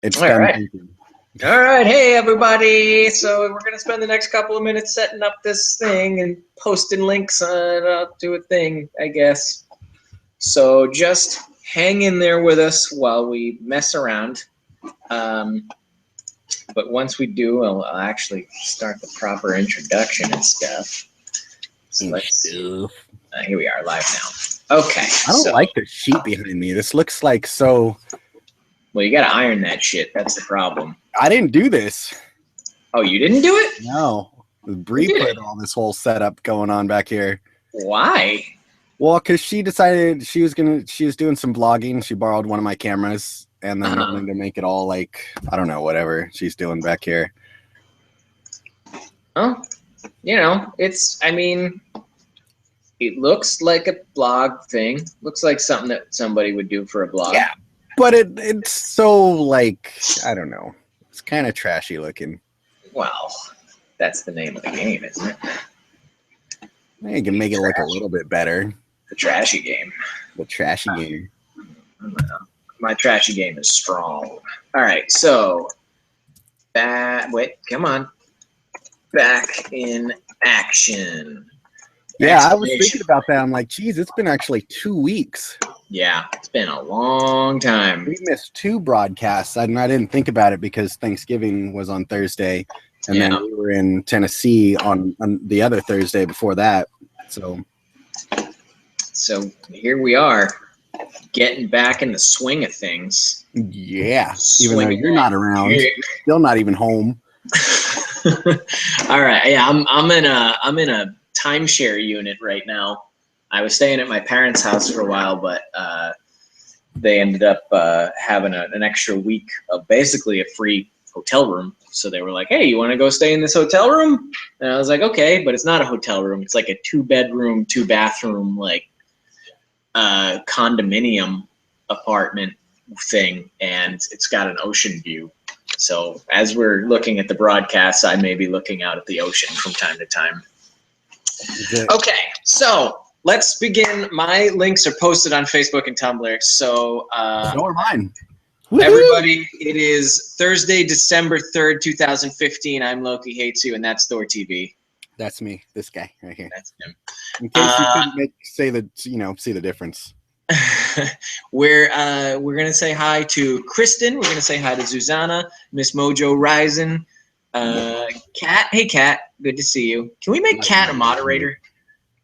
It's All done right. thinking. All right. Hey, everybody. So we're going to spend the next couple of minutes setting up this thing and posting links to a thing, I guess. So just hang in there with us while we mess around. But once we do, I'll actually start the proper introduction and stuff. So let's see. Here we are, live now. Okay. I don't like the sheet behind me. This looks like so... Well, you got to iron that shit. That's the problem. I didn't do this. Oh, you didn't do it? No. Bree put all this whole setup going on back here. Why? Well, because she decided she was doing some vlogging. She borrowed one of my cameras and then wanted to make it all like, I don't know, whatever she's doing back here. Oh, you know, I mean, it looks like a blog thing. Looks like something that somebody would do for a blog. Yeah, but it's so like, I don't know. It's kind of trashy looking. Well, that's the name of the game, isn't it? You can make it look a little bit better. The trashy game. The trashy game. My trashy game is strong. All right, so wait, come on. Back in action. Yeah, I was thinking about that. I'm like, geez, it's been actually 2 weeks. Yeah, it's been a long time. We missed 2 broadcasts, and I didn't think about it because Thanksgiving was on Thursday, and then we were in Tennessee on the other Thursday before that. So here we are, getting back in the swing of things. Yeah, even though you're not around, you're still not even home. All right, yeah, I'm in a timeshare unit right now. I was staying at my parents' house for a while, but they ended up having an extra week of basically a free hotel room. So they were like, "Hey, you want to go stay in this hotel room?" And I was like, "Okay," but it's not a hotel room. It's like a 2-bedroom, 2-bathroom, like condominium apartment thing, and it's got an ocean view. So as we're looking at the broadcast, I may be looking out at the ocean from time to time. Okay, so let's begin. My links are posted on Facebook and Tumblr. So so are mine. Everybody, it is Thursday, December 3rd, 2015. I'm Loki Hates You, and that's ThorTV. That's me, this guy right here. That's him. In case you couldn't see the difference. We're gonna say hi to Kristen. We're gonna say hi to Susanna, Miss Mojo Rising, Kat. Hey, Kat, good to see you. Can we make Kat a moderator?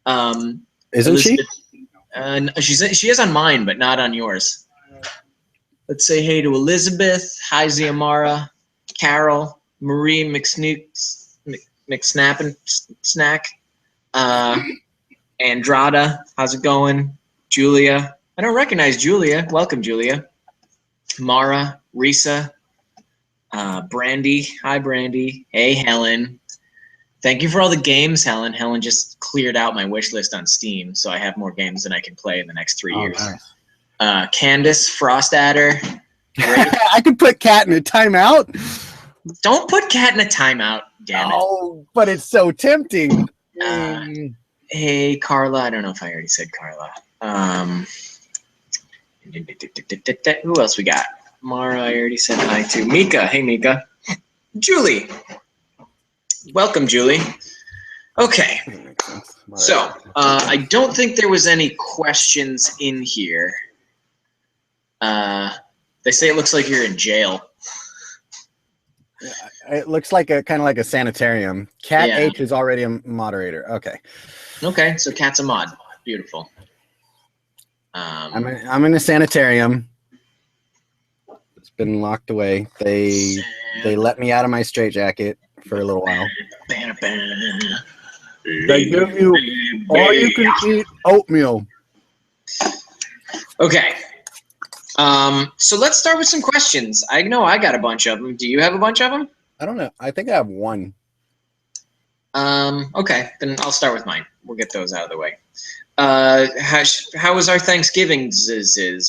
Isn't Elizabeth, she? She is on mine, but not on yours. Let's say hey to Elizabeth, hi Ziamara, Carol, Marie McSnappin' Snack, Andrada, how's it going? Julia, I don't recognize Julia. Welcome, Julia. Mara, Risa, Brandy, hi Brandy. Hey Helen. Thank you for all the games, Helen. Helen just cleared out my wish list on Steam, so I have more games than I can play in the next 3 years. Nice. Candace, Frost Adder. I could put Kat in a timeout. Don't put Kat in a timeout, damn it. Oh, but it's so tempting. Hey, Carla. I don't know if I already said Carla. Who else we got? Mara, I already said hi to. Mika. Hey, Mika. Julie. Welcome, Julie. Okay. So, I don't think there was any questions in here. They say it looks like you're in jail. It looks like kind of like a sanitarium. Cat H is already a moderator. Okay. Okay, so Cat's a mod. Beautiful. I'm in a sanitarium. It's been locked away. They let me out of my straitjacket for a little while. They give you all you can eat oatmeal. Okay. So let's start with some questions. I know I got a bunch of them. Do you have a bunch of them? I don't know. I think I have one. Okay, then I'll start with mine. We'll get those out of the way. How was our Thanksgiving?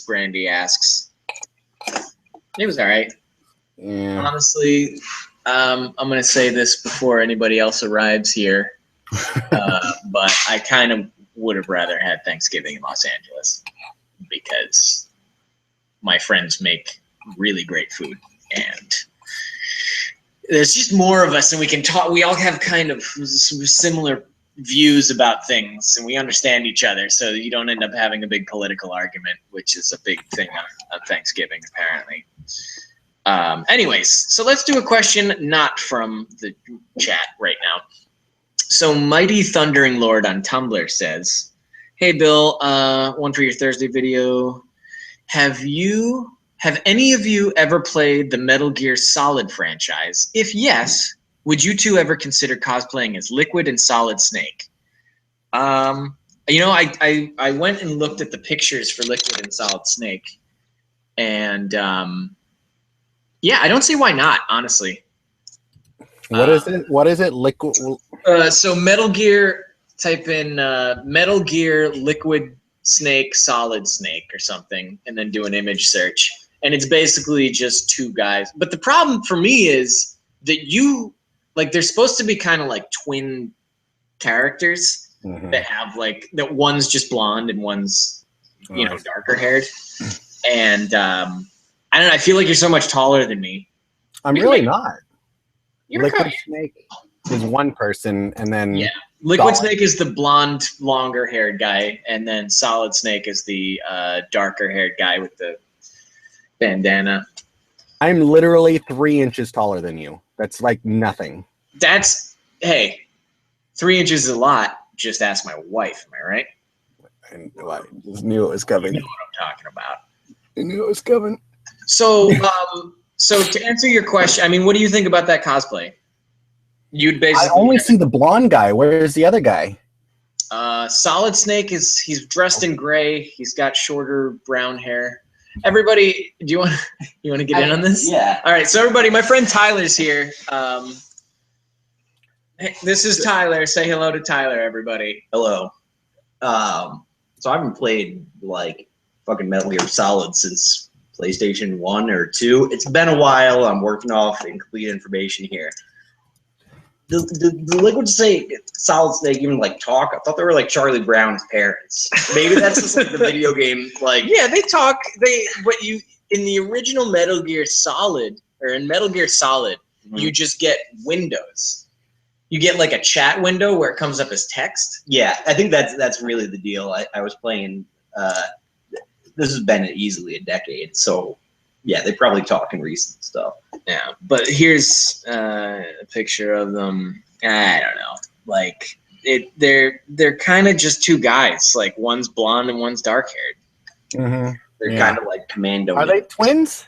Brandy asks. It was all right. Yeah. Honestly, I'm going to say this before anybody else arrives here, but I kind of would have rather had Thanksgiving in Los Angeles because my friends make really great food, and there's just more of us, and we can talk. We all have kind of similar views about things, and we understand each other, so you don't end up having a big political argument, which is a big thing on Thanksgiving, apparently. Anyways, so let's do a question not from the chat right now. So Mighty Thundering Lord on Tumblr says, "Hey Bill, one for your Thursday video. Have any of you ever played the Metal Gear Solid franchise? If yes, would you two ever consider cosplaying as Liquid and Solid Snake?" You know, I went and looked at the pictures for Liquid and Solid Snake, and yeah, I don't see why not, honestly. What is it? What is it? Liquid. So Metal Gear, type in Metal Gear Liquid Snake, Solid Snake or something, and then do an image search. And it's basically just two guys. But the problem for me is that they're supposed to be kind of like twin characters that have that one's just blonde and one's, darker haired. And I don't know, I feel like you're so much taller than me. I'm really not. Liquid Snake is one person, and then Liquid Snake is the blonde, longer haired guy, and then Solid Snake is the darker haired guy with the bandana. I'm literally 3 inches taller than you. That's like nothing. Hey, 3 inches is a lot. Just ask my wife, am I right? I just knew it was coming. You know what I'm talking about. I knew it was coming. So, so to answer your question, I mean, what do you think about that cosplay? You'd basically. I only see the blonde guy. Where's the other guy? Solid Snake he's dressed in gray. He's got shorter brown hair. Everybody, you want to get in on this? Yeah. All right. So everybody, my friend Tyler's here. Hey, this is Tyler. Say hello to Tyler, everybody. Hello. So I haven't played like fucking Metal Gear Solid since PlayStation 1 or 2. It's been a while. I'm working off incomplete information here. The Liquid Snake, Solid Snake even like talk? I thought they were like Charlie Brown's parents. Maybe that's just like the video game. Like, yeah, they talk. In the original Metal Gear Solid, or in Metal Gear Solid, you just get windows. You get like a chat window where it comes up as text. Yeah, I think that's really the deal. I was playing. This has been easily a decade, so yeah, they probably talk in recent stuff. Yeah, but here's a picture of them. I don't know, like they're kind of just two guys. Like one's blonde and one's dark haired. They're kind of like commando. Are they twins?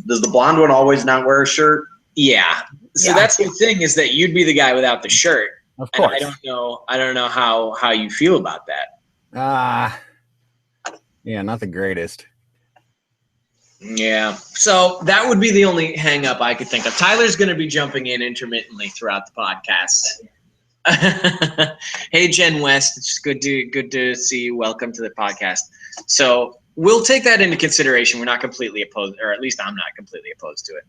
Does the blonde one always not wear a shirt? Yeah. So that's the thing, is that you'd be the guy without the shirt. Of course. And I don't know how you feel about that. Yeah, not the greatest. Yeah. So that would be the only hang up I could think of. Tyler's going to be jumping in intermittently throughout the podcast. Hey, Jen West. It's good to see you. Welcome to the podcast. So we'll take that into consideration. We're not completely opposed, or at least I'm not completely opposed to it.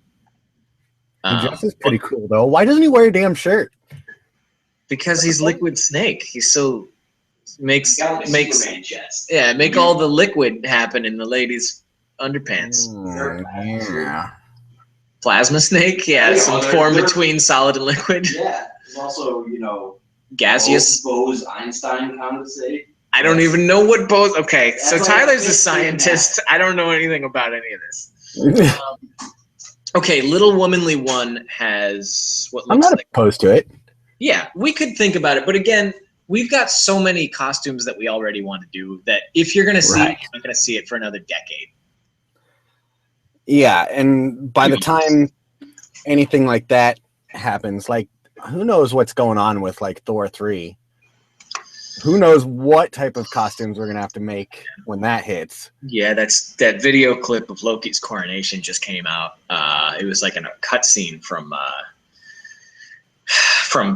Jess is pretty cool though. Why doesn't he wear a damn shirt? Because he's Liquid Snake. He's so makes chest. Yeah, make all the liquid happen in the ladies' underpants. Yeah. Plasma Snake, yeah, some form between solid and liquid. Yeah, there's also gaseous. Bose-Einstein condensate. I don't even know what Bose. Okay, so like Tyler's a scientist. I don't know anything about any of this. Okay, Little Womanly One has what looks I'm not opposed to it. Yeah, we could think about it, but again, we've got so many costumes that we already want to do that if you're going to see it, you're not going to see it for another decade. Yeah, and by the time anything like that happens, like who knows what's going on with like Thor 3? Who knows what type of costumes we're gonna have to make when that hits? Yeah, that video clip of Loki's coronation just came out. It was like in a cutscene from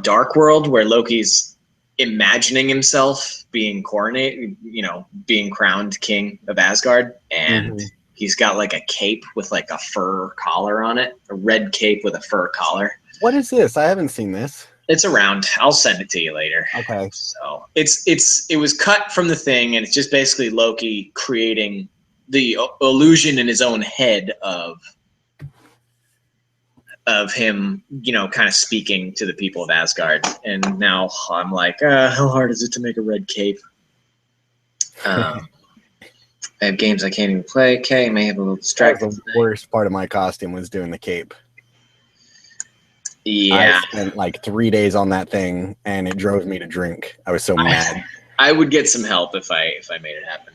Dark World where Loki's imagining himself being coronated, being crowned king of Asgard, and he's got like a cape with like a fur collar on it, a red cape with a fur collar. What is this? I haven't seen this. It's around. I'll send it to you later. Okay. So it was cut from the thing, and it's just basically Loki creating the illusion in his own head of of him, you know, kind of speaking to the people of Asgard. And now I'm like, how hard is it to make a red cape? I have games I can't even play. Okay, I may have a little distracted. The worst part of my costume was doing the cape. Yeah. I spent like 3 days on that thing, and it drove me to drink. I was so mad. I would get some help if I made it happen.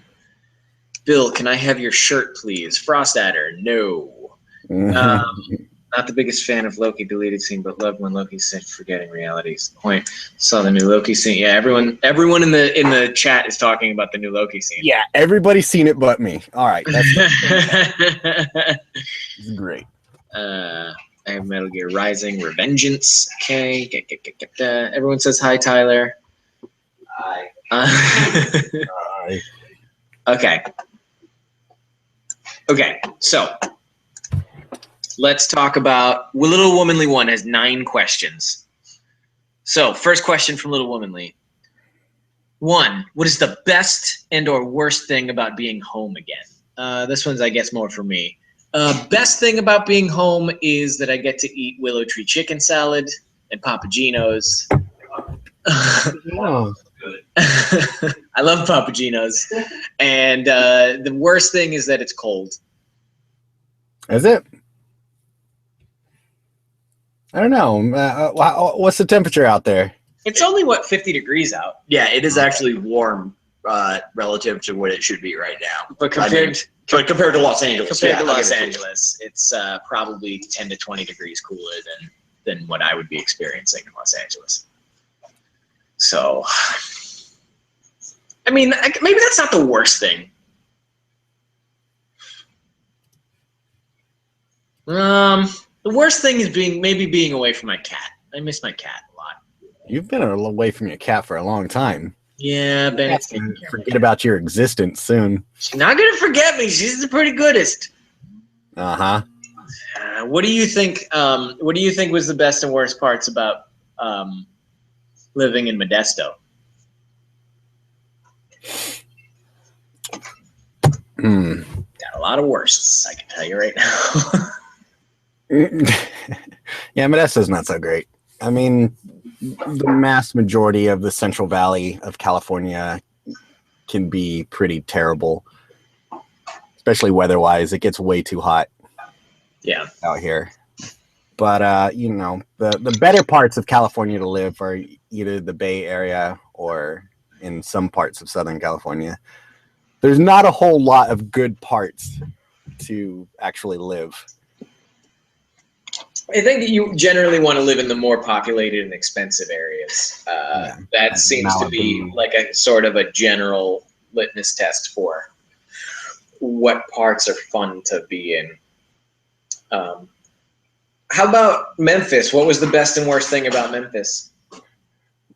Bill, can I have your shirt, please? Frost Adder, no. Not the biggest fan of Loki deleted scene, but loved when Loki said forgetting reality's the point. Saw the new Loki scene. Yeah, everyone in the chat is talking about the new Loki scene. Yeah, everybody's seen it but me. All right, that's great. I have Metal Gear Rising, Revengeance. Okay, everyone says hi, Tyler. Hi. Hi. Okay, so let's talk about Little Womanly 1 has 9 questions. So, first question from Little Womanly. 1, what is the best and or worst thing about being home again? This one's, I guess, more for me. Best thing about being home is that I get to eat Willow Tree chicken salad and Papa Gino's. No. I love Papa Gino's. And the worst thing is that it's cold. Is it? I don't know. What's the temperature out there? It's only, 50 degrees out. Yeah, it is actually warm relative to what it should be right now. But compared to Los Angeles. It's probably 10 to 20 degrees cooler than what I would be experiencing in Los Angeles. So, I mean, maybe that's not the worst thing. The worst thing is being away from my cat. I miss my cat a lot. You've been away from your cat for a long time. Yeah, Bennett's taking care. Forget about your existence soon. She's not gonna forget me. She's the pretty goodest. Uh-huh. What do you think? What do you think was the best and worst parts about living in Modesto? Got a lot of worsts, I can tell you right now. Yeah, Modesto's not so great. I mean, the mass majority of the Central Valley of California can be pretty terrible, especially weather-wise. It gets way too hot. Yeah, out here. But you know, the better parts of California to live are either the Bay Area or in some parts of Southern California. There's not a whole lot of good parts to actually live. I think that you generally want to live in the more populated and expensive areas. That seems to be like a sort of a general litmus test for what parts are fun to be in. How about Memphis? What was the best and worst thing about Memphis?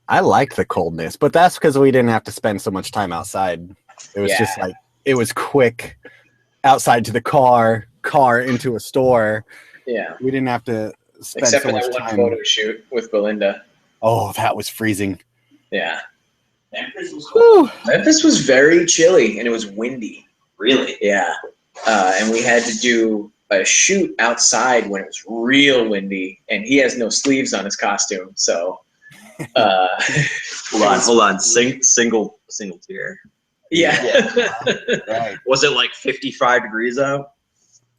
I liked the coldness, but that's because we didn't have to spend so much time outside. It was just like, it was quick, outside to the car into a store. Yeah. We didn't have to spend Except so much for that time. one photo shoot with Belinda. Oh, that was freezing. Yeah. Memphis was cold. Memphis was very chilly, and it was windy. Really? Yeah. And we had to do a shoot outside when it was real windy, and he has no sleeves on his costume, so hold on. Single tier. Yeah. Right. Was it like 55 degrees out?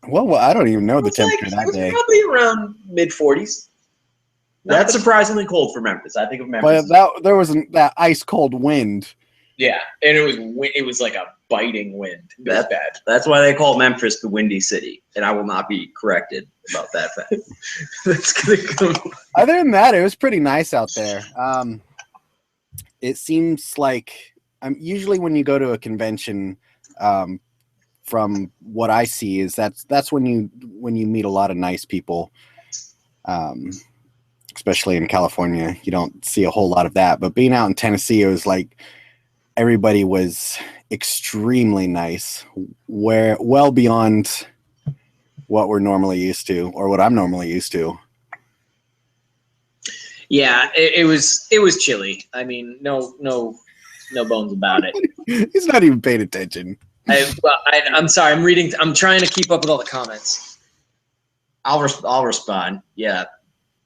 Well, I don't even know the temperature that day. It was probably around mid-40s. That's surprisingly cold for Memphis. I think of Memphis. But there was that ice cold wind. Yeah, and it was like a biting wind. That's bad. That's why they call Memphis the Windy City, and I will not be corrected about that fact. That's gonna come. Other than that, it was pretty nice out there. It seems like usually when you go to a convention, from what I see is that's when you meet a lot of nice people. Especially in California, you don't see a whole lot of that. But being out in Tennessee, it was like everybody was extremely nice, well beyond what we're normally used to, or what I'm normally used to. Yeah, it was chilly. I mean, no bones about it. He's not even paying attention. I'm sorry. I'm trying to keep up with all the comments. I'll respond. Yeah,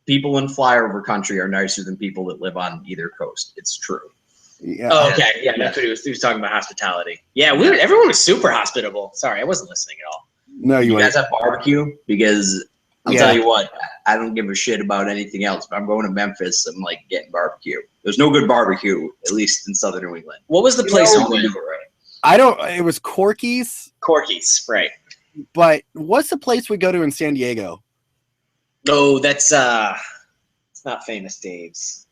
people in flyover country are nicer than people that live on either coast. It's true. Yeah. Oh, okay, yeah, that's what he was talking about, hospitality. Yeah, everyone was super hospitable. Sorry, I wasn't listening at all. No, You guys have barbecue? Because I'll tell you what, I don't give a shit about anything else. If I'm going to Memphis, I'm like getting barbecue. There's no good barbecue, at least in Southern New England. What was the place we we went? do it right. I don't. It was Corky's. Corky's, right? But what's the place we go to in San Diego? Oh, that's it's not Famous Dave's.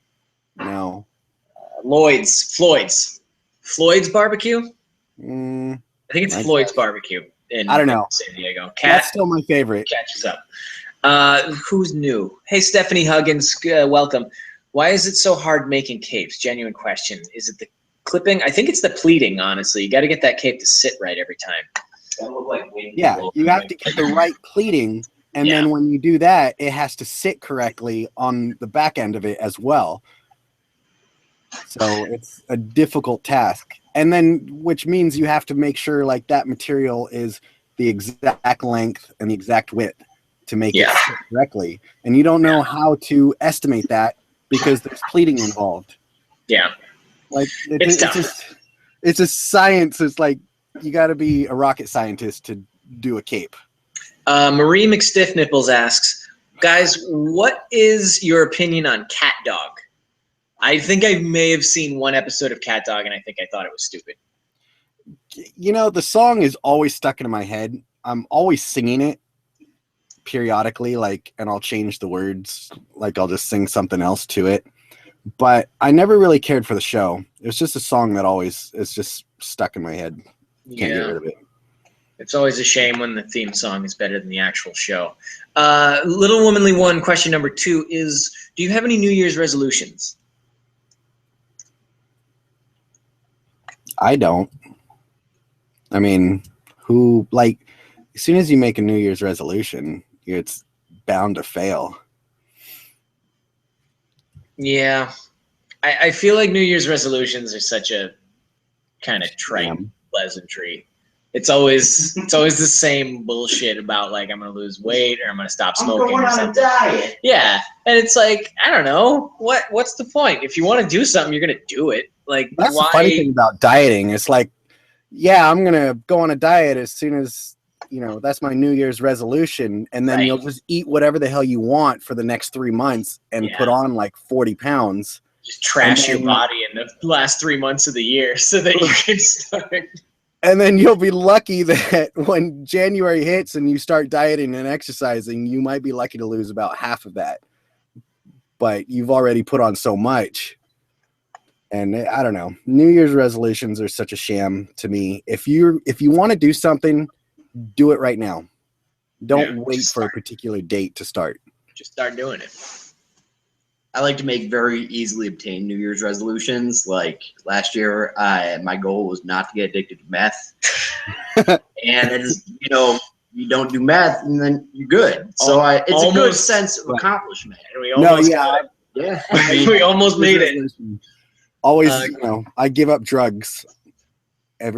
No. Floyd's barbecue. Mm, I think it's Floyd's barbecue in I don't know. San Diego. That's still my favorite. Catches up. Who's new? Hey, Stephanie Huggins, welcome. Why is it so hard making capes? Genuine question. Is it the clipping? I think it's the pleating, honestly. You got to get that cape to sit right every time. Yeah, you have to get the right pleating, and then when you do that, it has to sit correctly on the back end of it as well. So it's a difficult task. And then, which means you have to make sure like that material is the exact length and the exact width to make it fit correctly. And you don't know how to estimate that because there's pleating involved. Yeah. Like it's tough. It's a science. It's like you got to be a rocket scientist to do a cape. Marie McStiffnipples asks, guys, what is your opinion on Cat Dog? I think I may have seen one episode of Cat Dog, and I think I thought it was stupid. You know, the song is always stuck in my head. I'm always singing it periodically, like, and I'll change the words. Like, I'll just sing something else to it. But I never really cared for the show. It was just a song that always is just stuck in my head. Can't get rid of it. It's always a shame when the theme song is better than the actual show. Little Womanly One, question number 2 is, do you have any New Year's resolutions? I don't. I mean, as soon as you make a New Year's resolution, it's bound to fail. Yeah. I feel like New Year's resolutions are such a kind of trite pleasantry. It's always the same bullshit about like I'm gonna lose weight or I'm gonna stop smoking. I'm going on a diet. Yeah, and it's like I don't know what's the point? If you want to do something, you're gonna do it. Like that's the funny thing about dieting. It's like, yeah, I'm gonna go on a diet as soon as that's my New Year's resolution, and then you'll just eat whatever the hell you want for the next 3 months and put on like 40 pounds. Just trash your body in the last 3 months of the year so that you can start. And then you'll be lucky that when January hits and you start dieting and exercising, you might be lucky to lose about half of that. But you've already put on so much. And I don't know. New Year's resolutions are such a sham to me. If you want to do something, do it right now. Don't wait for a particular date to start. Just start doing it. I like to make very easily obtained New Year's resolutions. Like last year, my goal was not to get addicted to meth. And it is, you don't do meth, and then you're good. So it's a good sense of accomplishment. And we almost we almost made it. Always, I give up drugs.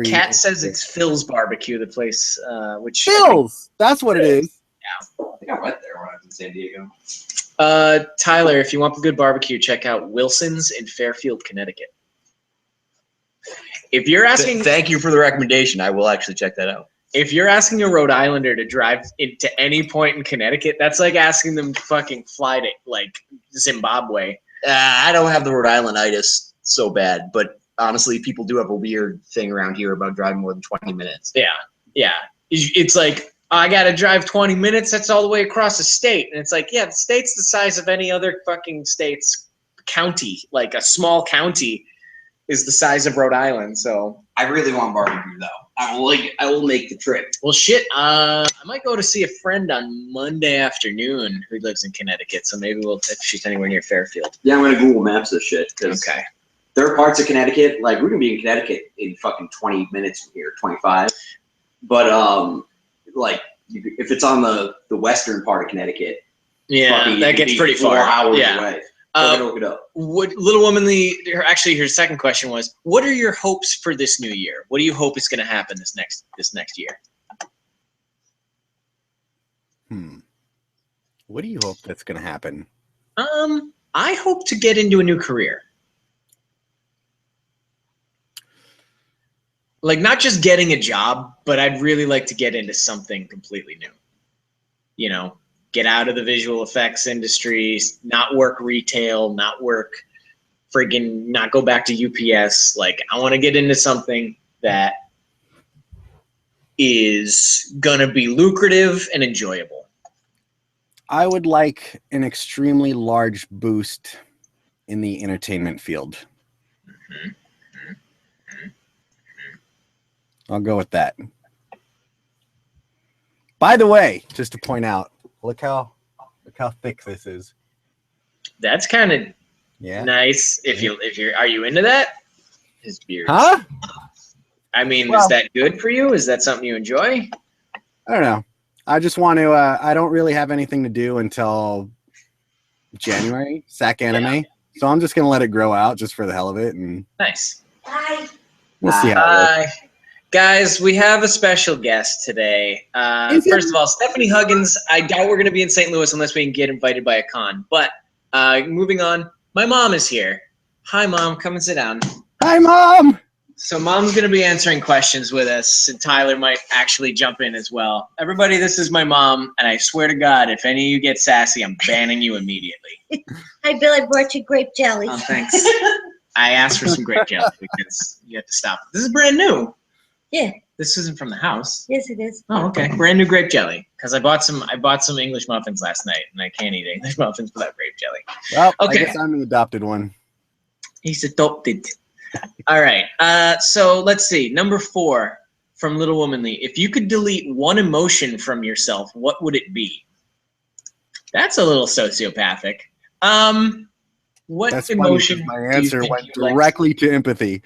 Kat says it's Phil's Barbecue, the place, which Phil's. That's what it is. Yeah, I think I went there when I was in San Diego. Tyler, if you want good barbecue, check out Wilson's in Fairfield, Connecticut. If you're asking, thank you for the recommendation. I will actually check that out. If you're asking a Rhode Islander to drive into any point in Connecticut, that's like asking them to fucking fly to like Zimbabwe. I don't have the Rhode Islanditis so bad, but honestly, people do have a weird thing around here about driving more than 20 minutes. Yeah. It's like, I got to drive 20 minutes. That's all the way across the state. And it's like, yeah, the state's the size of any other fucking state's county. Like a small county is the size of Rhode Island. So I really want barbecue though. I will make the trip. Well, shit. I might go to see a friend on Monday afternoon who lives in Connecticut. So maybe if she's anywhere near Fairfield. Yeah, I'm going to Google Maps this shit. Okay. There are parts of Connecticut, like we're going to be in Connecticut in fucking 20 minutes from here, 25. But, like if it's on the western part of Connecticut, that gets pretty far. 4 hours away. Look it up. Little Womanly, actually, her second question was, what are your hopes for this new year? What do you hope is going to happen this next year? What do you hope that's going to happen? I hope to get into a new career. Like, not just getting a job, but I'd really like to get into something completely new. You know, get out of the visual effects industry, not work retail, not go back to UPS. Like, I want to get into something that is going to be lucrative and enjoyable. I would like an extremely large boost in the entertainment field. Mm-hmm. I'll go with that. By the way, just to point out, look how thick this is. That's kind of nice. Are you into that? His beard. Huh? I mean, is that good for you? Is that something you enjoy? I don't know. I just want to. I don't really have anything to do until January, SAC Anime. So I'm just gonna let it grow out just for the hell of it, and nice. Bye. We'll see how it goes. Guys, we have a special guest today. First of all, Stephanie Huggins. I doubt we're going to be in St. Louis unless we can get invited by a con. But moving on, my mom is here. Hi, Mom. Come and sit down. Hi, Mom. So Mom's going to be answering questions with us, and Tyler might actually jump in as well. Everybody, this is my mom, and I swear to God, if any of you get sassy, I'm banning you immediately. Hi, Bill. I brought you grape jelly. Oh, thanks. I asked for some grape jelly because you have to stop. This is brand new. Yeah. This isn't from the house. Yes, it is. Oh, okay. Brand new grape jelly. Because I bought some English muffins last night, and I can't eat English muffins without grape jelly. Well, okay. I guess I'm the adopted one. He's adopted. All right. So let's see. Number 4 from Little Womanly. If you could delete one emotion from yourself, what would it be? That's a little sociopathic. What That's emotion? My answer went directly to empathy.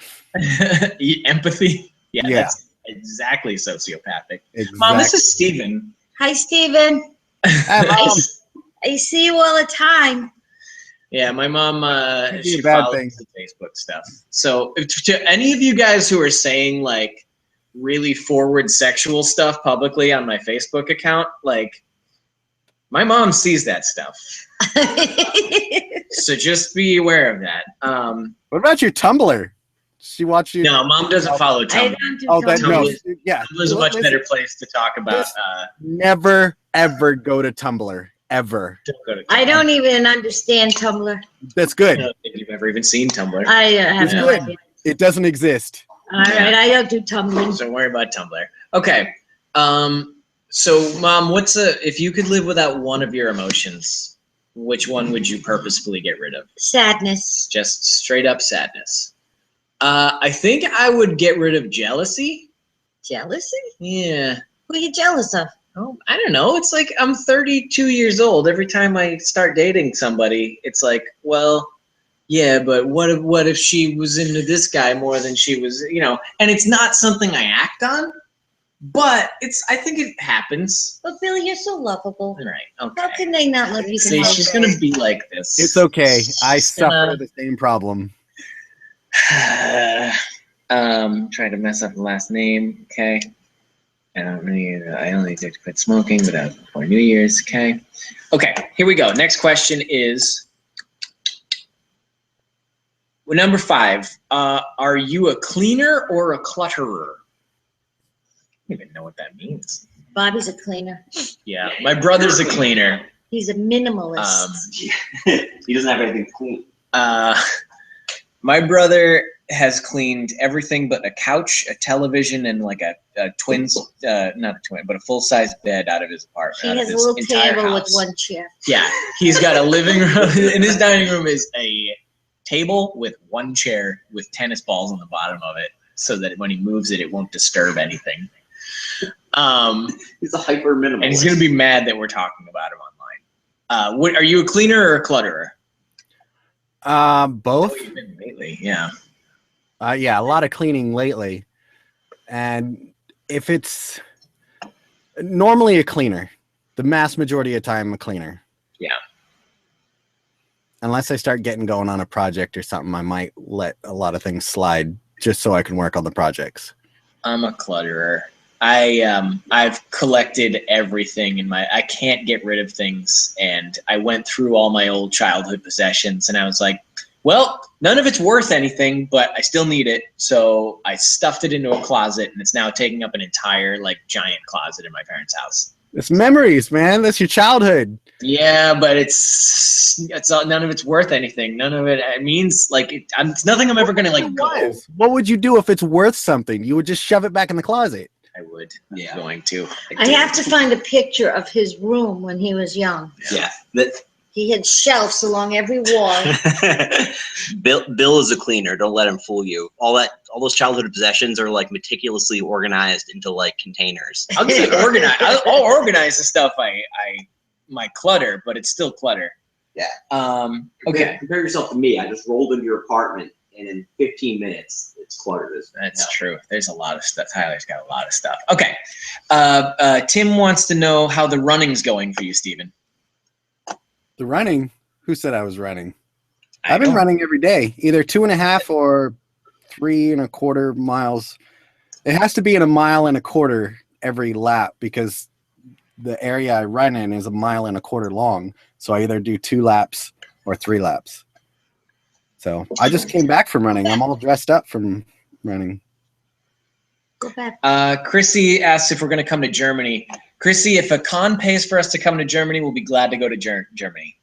Empathy? Yeah, that's exactly sociopathic. Exactly. Mom, this is Steven. Hi, Steven. Hi, Mom. I see you all the time. Yeah, my mom, she follows the Facebook stuff. So to any of you guys who are saying, like, really forward sexual stuff publicly on my Facebook account, like, my mom sees that stuff. So just be aware of that. What about your Tumblr? She watched you. No, Mom doesn't follow Tumblr. I don't do Tumblr. Yeah. Tumblr's a much better place to talk about. Never, ever go to Tumblr. Ever. Don't go to Tumblr. I don't even understand Tumblr. That's good. I don't think you've ever even seen Tumblr. I have no idea. It doesn't exist. All right, I don't do Tumblr. Don't worry about Tumblr. Okay. So, Mom, if you could live without one of your emotions, which one would you purposefully get rid of? Sadness. Just straight up sadness. I think I would get rid of jealousy. Jealousy? Yeah. Who are you jealous of? Oh, I don't know. It's like I'm 32 years old. Every time I start dating somebody, it's like, well, yeah, but what if she was into this guy more than she was, and it's not something I act on, but I think it happens. But Billy, you're so lovable. Right. Okay. How can they not love you? See, she's going to be like this. It's okay. I suffer the same problem. Trying to mess up the last name. Okay. I only did quit smoking, but that was before New Year's. Okay. Okay, here we go. Next question is number 5. Are you a cleaner or a clutterer? I don't even know what that means. Bobby's a cleaner. Yeah, my brother's a cleaner. He's a minimalist. He doesn't have anything clean. My brother has cleaned everything but a couch, a television, and like a twins, not a twin, but a full-size bed out of his apartment. He has a little table with one chair. Yeah, he's got a living room. In his dining room is a table with one chair with tennis balls on the bottom of it, so that when he moves it, it won't disturb anything. He's a hyper minimalist. And he's gonna be mad that we're talking about him online. Are you a cleaner or a clutterer? Both. Oh, you've been lately, yeah. Yeah, a lot of cleaning lately. And if it's normally a cleaner, the mass majority of the time a cleaner. Yeah. Unless I start getting going on a project or something, I might let a lot of things slide just so I can work on the projects. I'm a clutterer. I've collected everything in my. I can't get rid of things, and I went through all my old childhood possessions, and I was like, well, none of it's worth anything, but I still need it, so I stuffed it into a closet, and it's now taking up an entire like giant closet in my parents' house. It's memories, man. That's your childhood. Yeah, but it's none of it's worth anything. None of it means like it's nothing I'm ever gonna like go. What would you do if it's worth something? You would just shove it back in the closet. I would. Yeah. I'm going to. I have to find a picture of his room when he was young. Yeah. He had shelves along every wall. Bill is a cleaner. Don't let him fool you. All those childhood possessions are like meticulously organized into like containers. I'll get it organized. I'll organize the stuff my clutter, but it's still clutter. Yeah. Okay. Compare yourself to me. I just rolled into your apartment, and in 15 minutes, it's cluttered. That's true. There's a lot of stuff. Tyler's got a lot of stuff. Okay. Tim wants to know how the running's going for you, Steven. The running? Who said I was running? I've been running every day, either 2.5 or 3.25 miles. It has to be in 1.25 miles every lap because the area I run in is 1.25 miles long. So I either do 2 laps or 3 laps. So I just came back from running. I'm all dressed up from running. Go back. Chrissy asks if we're going to come to Germany. Chrissy, if a con pays for us to come to Germany, we'll be glad to go to Germany.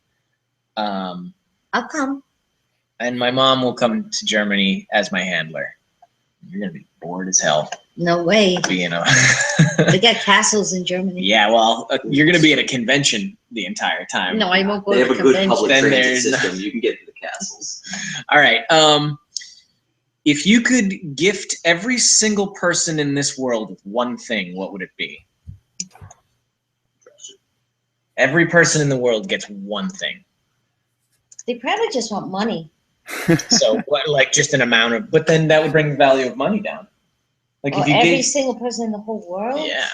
I'll come. And my mom will come to Germany as my handler. You're going to be bored as hell. No way. Being a They got castles in Germany. Yeah, well, you're going to be at a convention the entire time. No, I won't go They to have the a good convention. public Then transit there's system. You can get to the castles. All right. If you could gift every single person in this world with one thing, what would it be? Every person in the world gets one thing. They probably just want money. So, what, like just an amount of, but then that would bring the value of money down. Like Or if you every gave, single person in the whole world? yeah.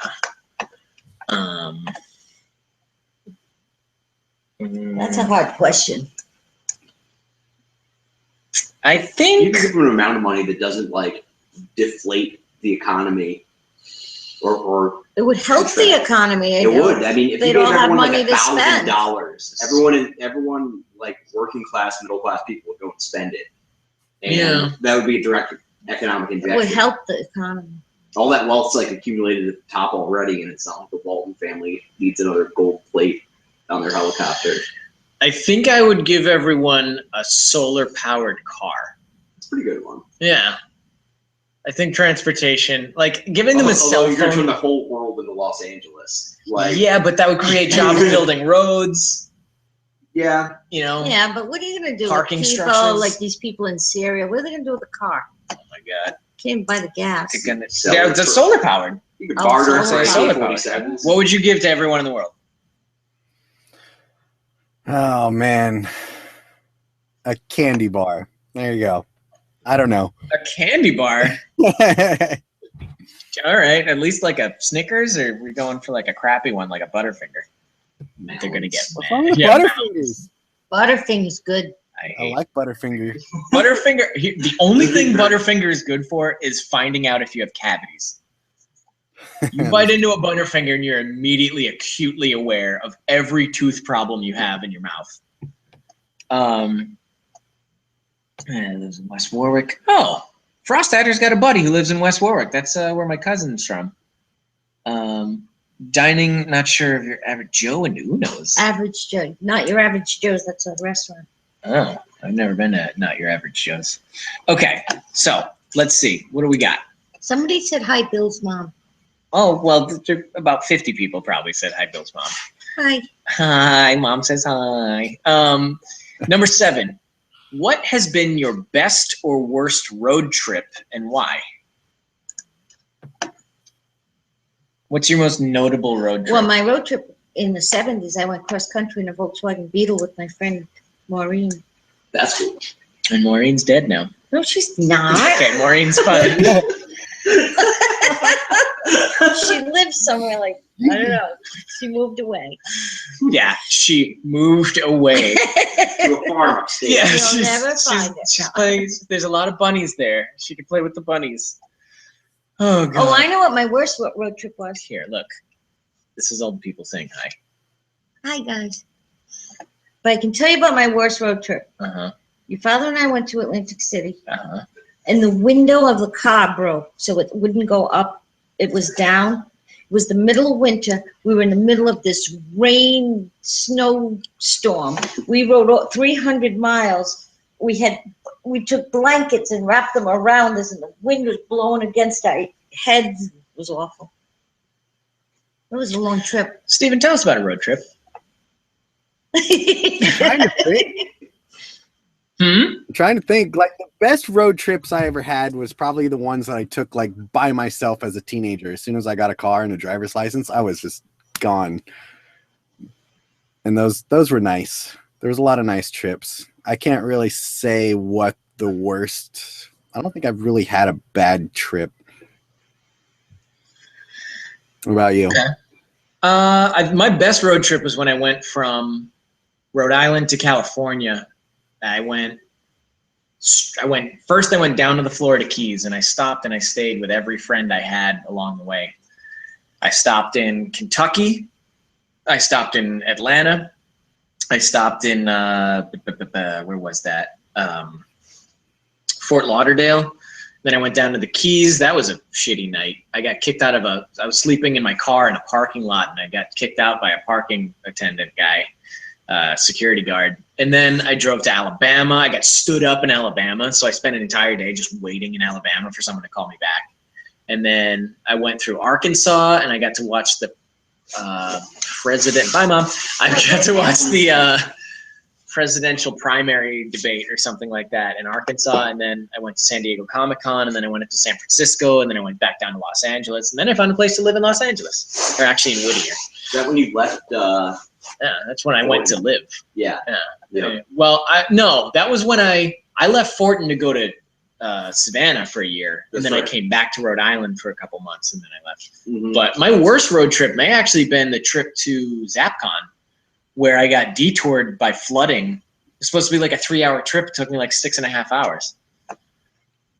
That's a hard question. I You think can give them an amount of money that doesn't like deflate the economy, or It would help the economy. it would. I mean, if They'd you gave all have everyone money like to spend. $1,000, everyone like working class, middle class people would go and spend it. And Yeah. that would be a direct economic It injection. would help the economy. All that wealth's like accumulated at the top already, and it's not like the Walton family needs another gold plate on their helicopter. I think I would give everyone a solar-powered car. It's a pretty good one. Yeah. I think transportation, like giving them a cell You're going to turn phone. the whole world into Los Angeles. Like, Yeah, but that would create jobs building roads. yeah. You know. Yeah, but what are you going to do Parking with people structures. like these people in Syria? What are they going to do with the car? Oh my God. Can't even buy the gas. Yeah, it's solar powered. You could Oh, barter solar for solar AK-47s. What would you give to everyone in the world? Oh, man. A candy bar. There you go. I don't know. A candy bar. All right, at least like a Snickers, or we're going for like a crappy one, like a Butterfinger. They're gonna get What's mad. wrong with Yeah, Butterfingers? Butterfinger's good. I like Butterfinger. Butterfinger. The only thing Butterfinger is good for is finding out if you have cavities. You bite into a Butterfinger and you're immediately acutely aware of every tooth problem you have in your mouth. And lives in West Warwick. Oh, Frost Adder's got a buddy who lives in West Warwick. That's where my cousin's from. Dining, not sure if you're average Joe and Uno's. Average Joe. Not your average Joe's. That's a restaurant. Oh, I've never been to Not Your Average Joe's. Okay, so let's see. What do we got? Somebody said hi, Bill's mom. Oh, well, about 50 people probably said hi, Bill's mom. Hi. Hi, mom says hi. Number 7. What has been your best or worst road trip and why? What's your most notable road trip? Well, my road trip in the 70s, I went cross country in a Volkswagen Beetle with my friend Maureen. That's cool. And Maureen's dead now. No, she's not. Okay, Maureen's fine. She lives somewhere like, I don't know. She moved away. Yeah, she moved away. To a farm upstate. Yeah, You'll never find it. she's playing. There's a lot of bunnies there. She can play with the bunnies. Oh God. Oh, I know what my worst road trip was. Here, look. This is old people saying hi. Hi, guys. But I can tell you about my worst road trip. Your father and I went to Atlantic City, and the window of the car broke, so it wouldn't go up. It was down. It was the middle of winter. We were in the middle of this rain, snow storm. We rode 300 miles. We took blankets and wrapped them around us, and the wind was blowing against our heads. It was awful. It was a long trip. Stephen, tell us about a road trip. Trying to think. I'm trying to think. Like the best road trips I ever had was probably the ones that I took like by myself as a teenager. As soon as I got a car and a driver's license, I was just gone. And those were nice. There was a lot of nice trips. I can't really say what the worst. I don't think I've really had a bad trip. What about you? Okay. My best road trip was when I went from Rhode Island to California. I went down to the Florida Keys, and I stopped and I stayed with every friend I had along the way. I stopped in Kentucky. I stopped in Atlanta. I stopped in where was that? Fort Lauderdale. Then I went down to the Keys. That was a shitty night. I got kicked out of I was sleeping in my car in a parking lot, and I got kicked out by a parking attendant guy, security guard. And then I drove to Alabama. I got stood up in Alabama, so I spent an entire day just waiting in Alabama for someone to call me back. And then I went through Arkansas, and I got to watch the president. Bye, Mom. I got to watch the presidential primary debate or something like that in Arkansas. And then I went to San Diego Comic-Con, and then I went up to San Francisco, and then I went back down to Los Angeles. And then I found a place to live in Los Angeles, or actually in Whittier. Is that when you left? Yeah, that's when I went to live. Yeah. Well, no, that was when I left Fortin to go to Savannah for a year, and then I came back to Rhode Island for a couple months, and then I left. But my worst road trip may actually been the trip to ZapCon, where I got detoured by flooding. It was supposed to be like a 3-hour trip. It took me like 6.5 hours.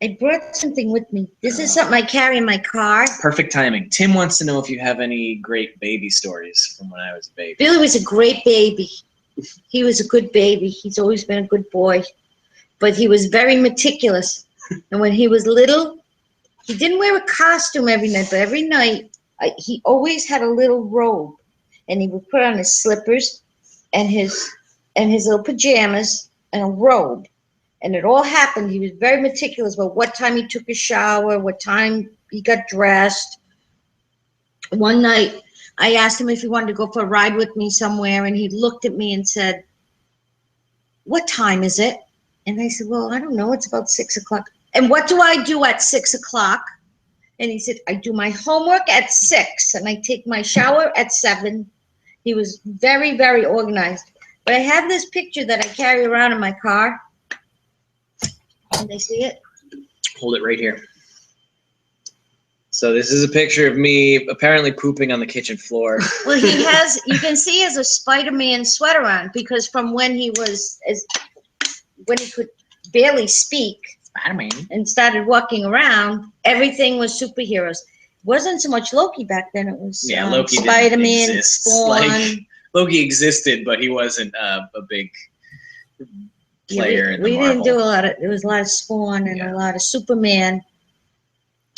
I brought something with me. This is something I carry in my car. Perfect timing. Tim wants to know if you have any great baby stories from when I was a baby. Billy was a great baby. He was a good baby. He's always been a good boy. But he was very meticulous. And when he was little, he didn't wear a costume every night, but every night he always had a little robe. And he would put on his slippers and his little pajamas and a robe. And it all happened. He was very meticulous about what time he took a shower, what time he got dressed. One night, I asked him if he wanted to go for a ride with me somewhere, and he looked at me and said, "What time is it?" And I said, "Well, I don't know. It's about 6 o'clock." "And what do I do at 6 o'clock?" And he said, "I do my homework at 6, and I take my shower at 7. He was very, very organized. But I have this picture that I carry around in my car. Can they see it? Hold it right here. So this is a picture of me apparently pooping on the kitchen floor. Well, you can see he has a Spider-Man sweater on, because from when he could barely speak Spider-Man. and started walking around, everything was superheroes. It wasn't so much Loki back then. It was Loki Spider-Man, Spawn. Like, Loki existed, but he wasn't a big player in the We Marvel. didn't do a lot of. There was a lot of Spawn and a lot of Superman.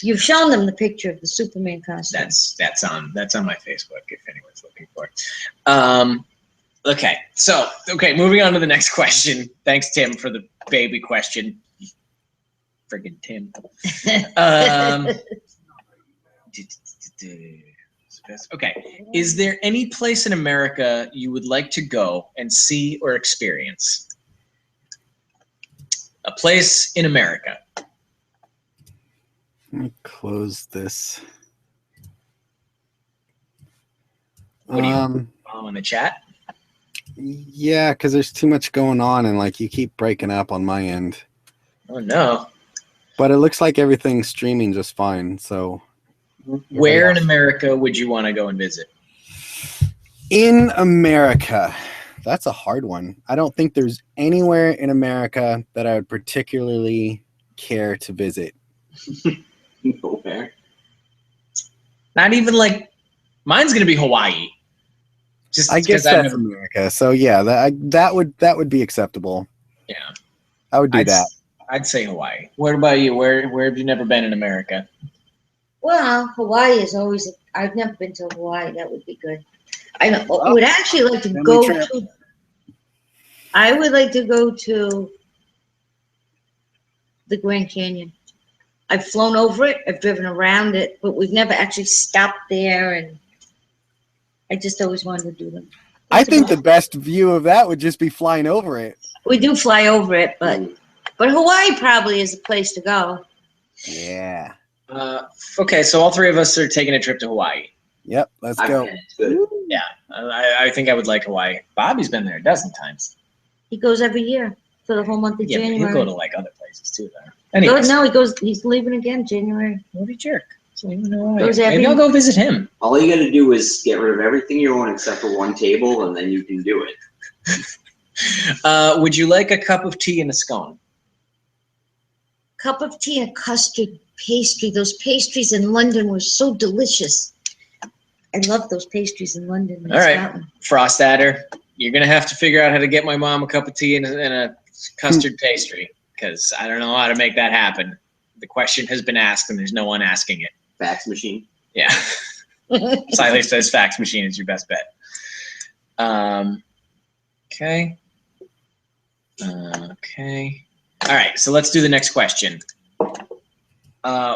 You've shown them the picture of the Superman costume. That's on my Facebook if anyone's looking for it. Okay, moving on to the next question. Thanks, Tim, for the baby question. Friggin' Tim. Okay, is there any place in America you would like to go and see or experience? A place in America. Let me close this. What do you follow in the chat? Yeah, because there's too much going on, and like you keep breaking up on my end. Oh no! But it looks like everything's streaming just fine. So, where in America would you want to go and visit? In America, that's a hard one. I don't think there's anywhere in America that I would particularly care to visit. Nowhere. Not even like mine's gonna be Hawaii. Just I guess that's America. So yeah, that would be acceptable. Yeah, I would do that. I'd say Hawaii. What about you? Where have you never been in America? Well, Hawaii is always. I've never been to Hawaii. That would be good. I would actually like to go to. I would like to go to the Grand Canyon. I've flown over it. I've driven around it, but we've never actually stopped there. And I just always wanted to do them. I think the best view of that would just be flying over it. We do fly over it, but Hawaii probably is the place to go. Yeah. Okay, so all three of us are taking a trip to Hawaii. Yep, let's go. Good. Yeah, I think I would like Hawaii. Bobby's been there a dozen times. He goes every year for the whole month of January. But he'll go to like other places too, though. Anyways. No, he goes. He's leaving again January. What a jerk. So Maybe I'll go visit him. All you got to do is get rid of everything you own except for one table, and then you can do it. Would you like a cup of tea and a scone? Cup of tea and a custard pastry. Those pastries in London were so delicious. I love those pastries in London. All right, Frost Adder, you're gonna have to figure out how to get my mom a cup of tea and a custard pastry, because I don't know how to make that happen. The question has been asked, and there's no one asking it. Fax machine. Yeah. Siley says fax machine is your best bet. Okay. Okay. All right, so let's do the next question.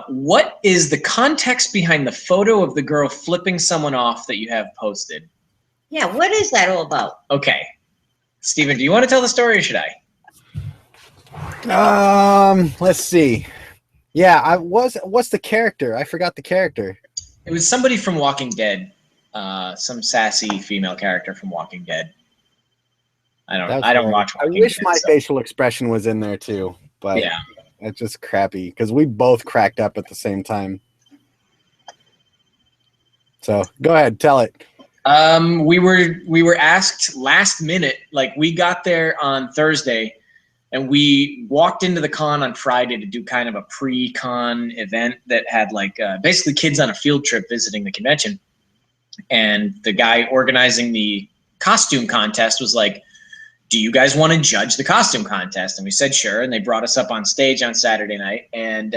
What is the context behind the photo of the girl flipping someone off that you have posted? Yeah, what is that all about? Okay. Steven, do you want to tell the story or should I? Let's see. Yeah, what's the character? I forgot the character. It was somebody from Walking Dead. Some sassy female character from Walking Dead. I don't watch Walking Dead. I wish my facial expression was in there too, but yeah. It's just crappy because we both cracked up at the same time. So go ahead, tell it. We were asked last minute, like we got there on Thursday and we walked into the con on Friday to do kind of a pre-con event that had like basically kids on a field trip visiting the convention. And the guy organizing the costume contest was like, do you guys want to judge the costume contest? And we said, sure. And they brought us up on stage on Saturday night. And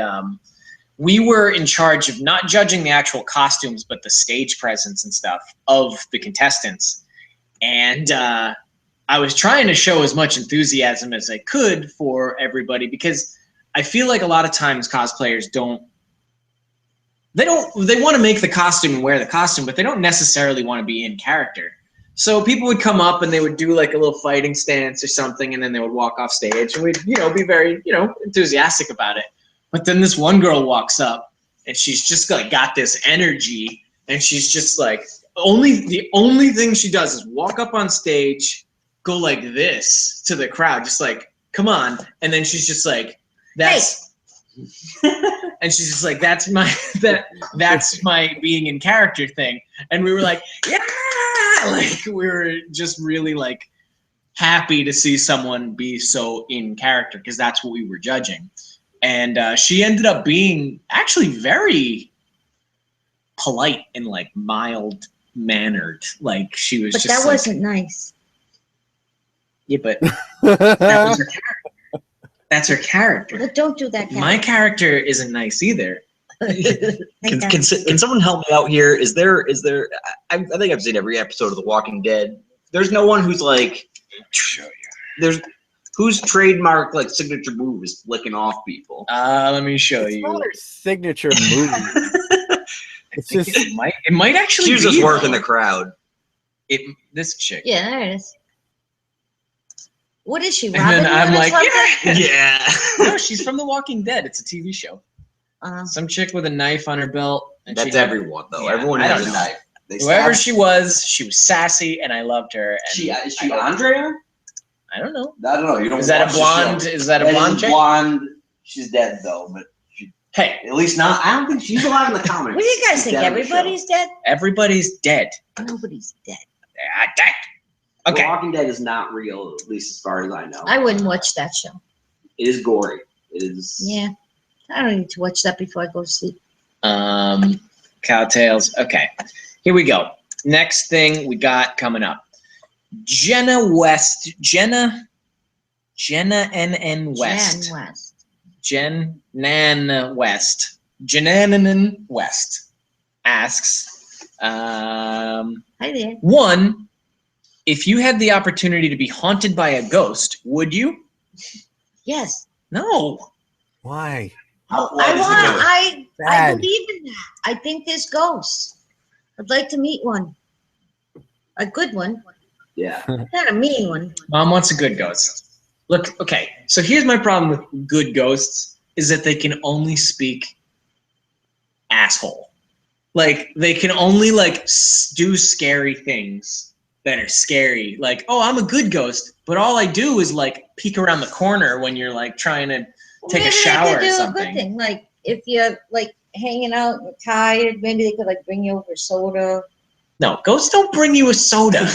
we were in charge of not judging the actual costumes, but the stage presence and stuff of the contestants. And I was trying to show as much enthusiasm as I could for everybody, because I feel like a lot of times cosplayers they want to make the costume and wear the costume, but they don't necessarily want to be in character. So people would come up and they would do like a little fighting stance or something, and then they would walk off stage, and we'd, be very, enthusiastic about it. But then this one girl walks up and she's just like got this energy, and she's just like, the only thing she does is walk up on stage, go like this to the crowd, just like, come on. And then she's just like, that's, and she's just like, that's my being in character thing. And we were like, yeah, like we were just really like happy to see someone be so in character, because that's what we were judging. And she ended up being actually very polite and like mild mannered. Like she was, but just that wasn't nice. Yeah, but that was her character. That's her character. But don't do that. My character isn't nice either. Can someone help me out here? Is there? I think I've seen every episode of The Walking Dead. There's no one who's like, whose trademark like signature move is flicking off people. Let me show you. Not her signature move. It's just it might actually. She's just working the crowd. This chick. Yeah, there it is. What is she? And then I'm like, yeah. No, she's from The Walking Dead. It's a TV show. Some chick with a knife on her belt. And that's everyone, though. Yeah, everyone has a knife. Whoever she was sassy, and I loved her. And is she Andrea? I don't know. I don't know. You don't. Is that a blonde? Is that a blonde chick? Blonde. She's dead though, but hey, at least not. I don't think she's alive in the comics. What do you guys think? Everybody's dead? Everybody's dead. Nobody's dead. They're dead. Okay. The Walking Dead is not real, at least as far as I know. I wouldn't watch that show. It is gory. It is. Yeah. I don't need to watch that before I go to sleep. Cowtails. Okay, here we go. Next thing we got coming up. Jenna NN West. Jan West. Jenanan West asks, Hi there. one, if you had the opportunity to be haunted by a ghost, would you? Yes. No. Why? I Bad. believe in that. I think there's ghosts. I'd like to meet one. A good one. Yeah. Not a mean one. Mom wants a good ghost. Look, okay, so here's my problem with good ghosts is that they can only speak asshole. Like, they can only, like, do scary things that are scary. Like, oh, I'm a good ghost, but all I do is, like, peek around the corner when you're, like, trying to take Maybe a shower they or could do something. a good thing. Like, if you're, like, hanging out and tired, maybe they could, like, bring you over soda. No, ghosts don't bring you a soda.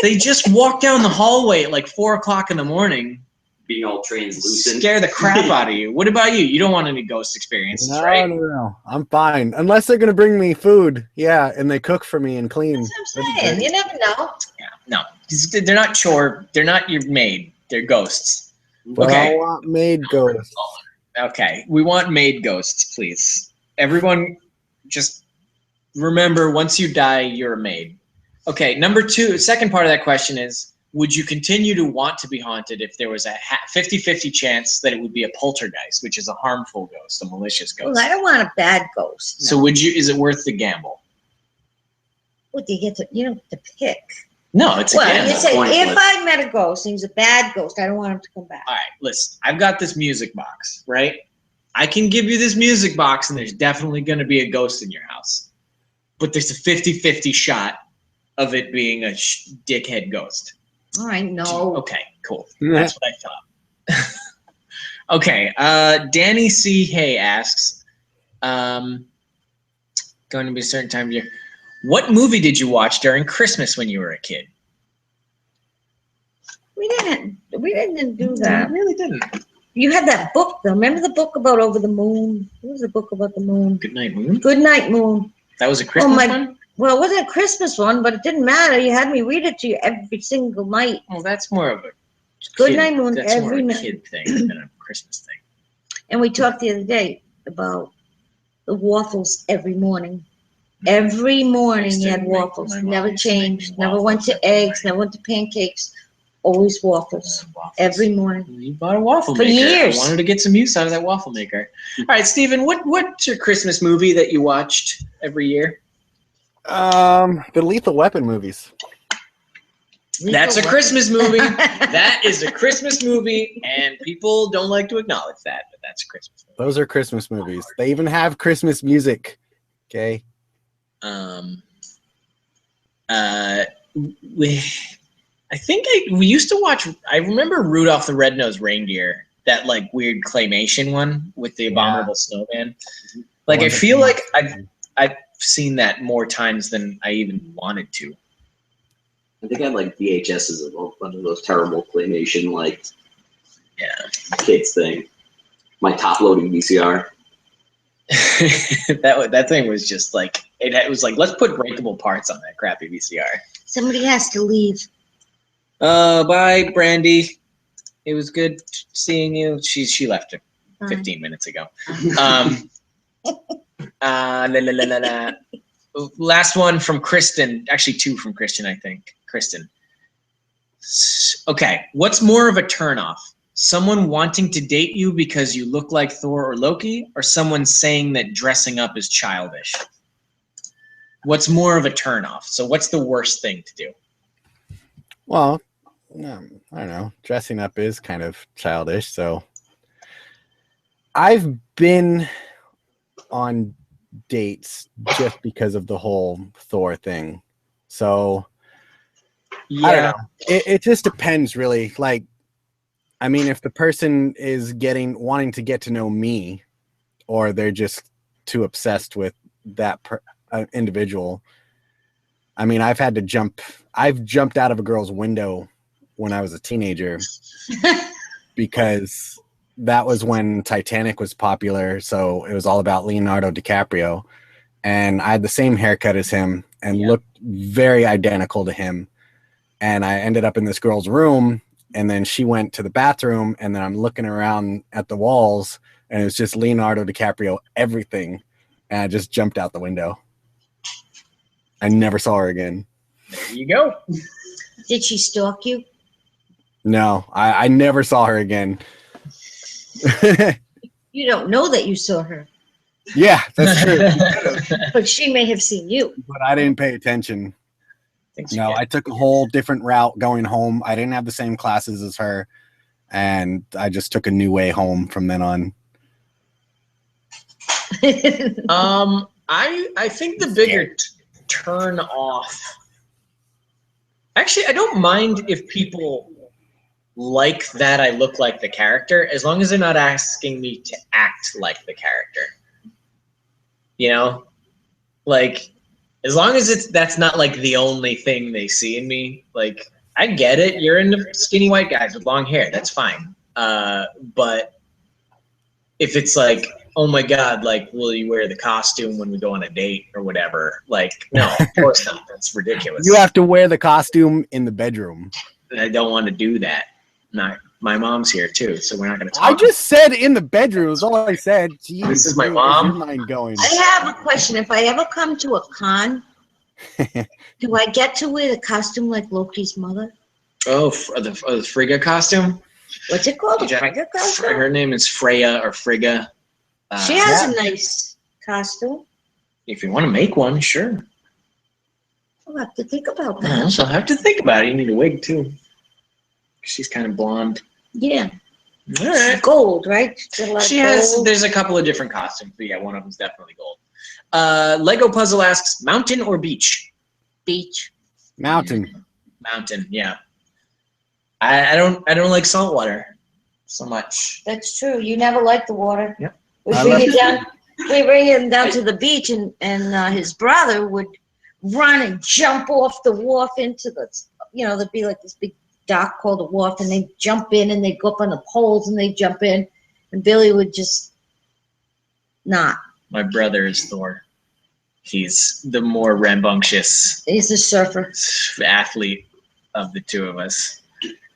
They just walk down the hallway at, like, 4 o'clock in the morning. Being all translucent. Scare the crap out of you. What about you? You don't want any ghost experiences, No, right? no. I'm fine. Unless they're gonna bring me food. Yeah, and they cook for me and clean. That's what I'm saying. You never know. Yeah, no. They're not chore. They're not your maid. They're ghosts. But Okay. I want maid ghosts. Okay. We want maid ghosts, please. Everyone, just remember, once you die, you're a maid. Okay, number two, second part of that question is, would you continue to want to be haunted if there was a 50-50 chance that it would be a poltergeist, which is a harmful ghost, a malicious ghost? Well, I don't want a bad ghost. No. So would you, is it worth the gamble? What do you get to, you don't get to pick. No, it's a Well, gamble. you say, Pointless. if I met a ghost and he was a bad ghost, I don't want him to come back. All right, listen, I've got this music box, right? I can give you this music box and there's definitely going to be a ghost in your house. But there's a 50-50 shot of it being a dickhead ghost. All right, no. Okay, cool. That's what I thought. Okay, Danny C. Hay asks, going to be a certain time of year, what movie did you watch during Christmas when you were a kid? We didn't do that. I really didn't. You had that book, though. Remember the book about over the moon? What was the book about the moon? Good Night Moon? Good Night Moon. That was a Christmas my- one? Well, it wasn't a Christmas one, but it didn't matter. You had me read it to you every single night. Well, that's more of a Good kid, Night Moon that's every more a night. kid thing than a Christmas thing. And we talked the other day about the waffles every morning. Every morning you had waffles. Never changed. Never went to eggs. Never went to pancakes. Always waffles. Every morning. You bought a waffle For maker. years. I wanted to get some use out of that waffle maker. All right, Steven, what's your Christmas movie that you watched every year? The Lethal Weapon movies. That's a Christmas movie. That is a Christmas movie, and people don't like to acknowledge that, but that's a Christmas movie. Those are Christmas movies. They even have Christmas music. Okay. We used to watch. I remember Rudolph the Red-Nosed Reindeer, that like weird claymation one with the abominable snowman. Like I feel like I've seen that more times than I even wanted to. I think I had like VHSs of one of those terrible claymation like kids thing. My top loading VCR. that thing was just like it was like, let's put breakable parts on that crappy VCR. Somebody has to leave. Bye, Brandy. It was good seeing you. She left 15 minutes ago. Last one from Kristen. Actually, two from Kristen, I think. Kristen. Okay, what's more of a turnoff? Someone wanting to date you because you look like Thor or Loki, or someone saying that dressing up is childish? What's more of a turnoff? So what's the worst thing to do? Well, I don't know. Dressing up is kind of childish, so I've been on dates just because of the whole Thor thing. So I don't know. It just depends, really. Like, I mean, if the person is wanting to get to know me, or they're just too obsessed with that individual. I mean, I've jumped out of a girl's window when I was a teenager because that was when Titanic was popular. So it was all about Leonardo DiCaprio. and I had the same haircut as him and looked very identical to him. And I ended up in this girl's room, and then she went to the bathroom, and then I'm looking around at the walls, and it was just Leonardo DiCaprio, everything. And I just jumped out the window. I never saw her again. There you go. Did she stalk you? No, I never saw her again. You don't know that you saw her, Yeah, that's true. but she may have seen you. But I didn't pay attention. No, I took a whole different route going home. I didn't have the same classes as her, and I just took a new way home from then on. I think the bigger turn off. Actually, I don't mind if people like that I look like the character, as long as they're not asking me to act like the character. You know, like as long as that's not like the only thing they see in me. Like I get it, you're into skinny white guys with long hair, that's fine. But if it's like, oh my God, like, will you wear the costume when we go on a date or whatever? Like, no, of course not. That's ridiculous. You have to wear the costume in the bedroom. I don't want to do that. Not my mom's here too, so we're not going to talk. I just said in the bedroom. Is all I said. Jeez, this is my mom. Where's your mind going? I have a question. If I ever come to a con, do I get to wear the costume like Loki's mother? Oh, the Frigga costume? What's it called? Yeah. A Frigga costume? Her name is Freya or Frigga. She has a nice costume. If you want to make one, sure. I'll have to think about that. So I'll have to think about it. You need a wig too. She's kind of blonde. Yeah. All right. Gold, right? She has. There's a couple of different costumes, but yeah, one of them's definitely gold. Lego Puzzle asks, mountain or beach? Beach. Mountain. Mountain. Yeah. I don't like salt water so much. That's true. You never liked the water. Yep. We bring him down to the beach, and his brother would run and jump off the wharf into the, there'd be like this big dock called a wharf, and they'd jump in and they'd go up on the poles and they'd jump in, and Billy would just not. My brother is Thor. He's the more rambunctious. He's a surfer. Athlete of the two of us.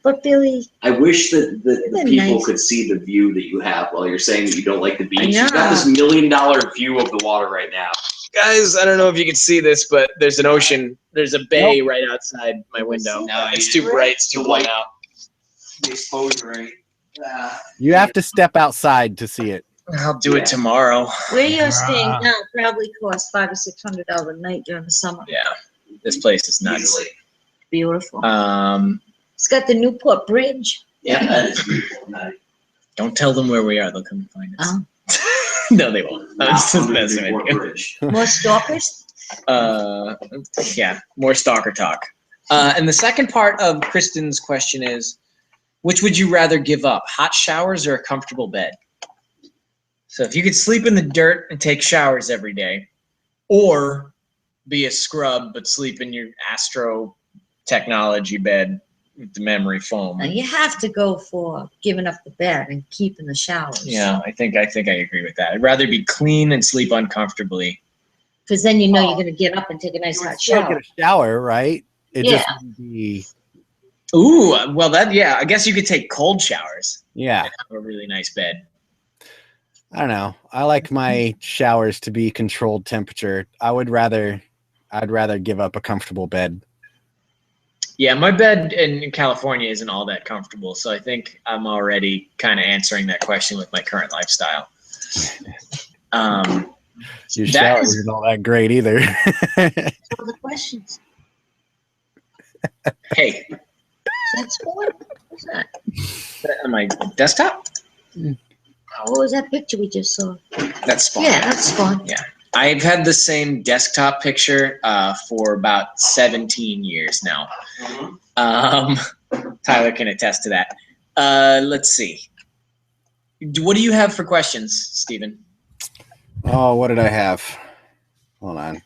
But Billy, I wish that the people nice. could see the view that you have while you're saying that you don't like the beach. I You've got this $1 million view of the water right now. Guys, I don't know if you can see this, but there's an ocean. There's a bay right outside my window. No, It's too bright. It's too light out. The exposure rate. You have to step outside to see it. I'll do it tomorrow. where you're staying now probably costs $500 or $600 a night during the summer. Yeah, this place is nuts. Usually. Beautiful. Um, It's got the Newport Bridge. Yeah, that is beautiful. don't tell them where we are. They'll come and find us. Oh. No, they won't. That's Not on the that's Newport right. Bridge. More stalkers? Yeah, more stalker talk. And the second part of Kristen's question is, which would you rather give up, hot showers or a comfortable bed? So if you could sleep in the dirt and take showers every day, or be a scrub but sleep in your Astro technology bed with the memory foam. Now you have to go for giving up the bed and keeping the showers. Yeah, I think I agree with that. I'd rather be clean and sleep uncomfortably. Because then you know you're going to get up and take a nice hot Still shower. get a shower, right? It Yeah. just wouldn't be. Ooh, well I guess you could take cold showers. Yeah. And have a really nice bed. I don't know. I like my showers to be controlled temperature. I'd rather give up a comfortable bed. Yeah, my bed in California isn't all that comfortable, so I think I'm already kind of answering that question with my current lifestyle. Your That shower is- isn't all that great either. So the questions. Hey, That's what? What's that? on my desktop? What was that picture we just saw? That's fine. Yeah, that's fun. Yeah. I've had the same desktop picture for about 17 years now. Tyler can attest to that. Let's see. What do you have for questions, Stephen? Oh, what did I have? Hold on.